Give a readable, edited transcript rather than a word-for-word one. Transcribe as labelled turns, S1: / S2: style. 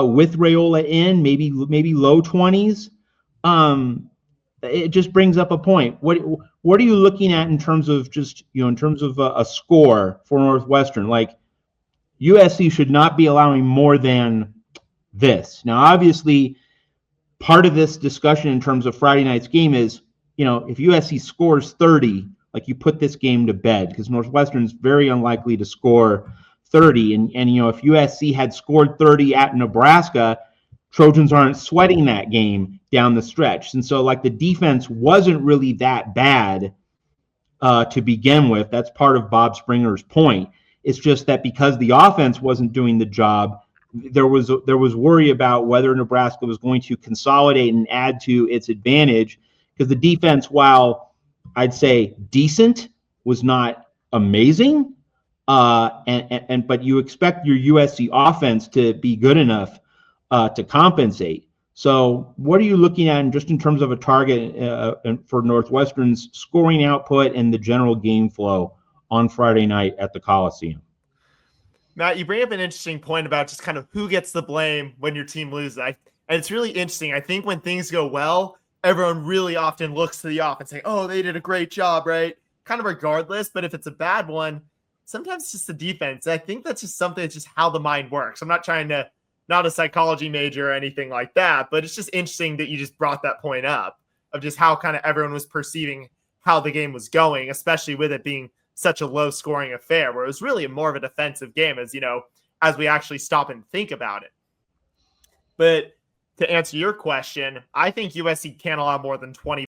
S1: with Raiola in, maybe low 20s. It just brings up a point. What are you looking at in terms of just, in terms of a score for Northwestern? Like, USC should not be allowing more than this. Now, obviously, part of this discussion in terms of Friday night's game is, if USC scores 30, like, you put this game to bed, because Northwestern's very unlikely to score 30. And if USC had scored 30 at Nebraska, Trojans aren't sweating that game down the stretch. And so, like, the defense wasn't really that bad to begin with. That's part of Bob Springer's point. It's just that because the offense wasn't doing the job, there was worry about whether Nebraska was going to consolidate and add to its advantage, because the defense, while I'd say decent, was not amazing. But you expect your USC offense to be good enough to compensate. So what are you looking at just in terms of a target for Northwestern's scoring output and the general game flow on Friday night at the Coliseum?
S2: Matt, you bring up an interesting point about just kind of who gets the blame when your team loses. And it's really interesting. I think when things go well, everyone really often looks to the offense saying, oh, they did a great job, right? Kind of regardless. But if it's a bad one, sometimes it's just the defense. And I think that's just something that's just how the mind works. I'm not trying to, not a psychology major or anything like that, but it's just interesting that you just brought that point up of just how kind of everyone was perceiving how the game was going, especially with it being such a low scoring affair where it was really more of a defensive game as we actually stop and think about it. But to answer your question, I think USC can't allow more than 20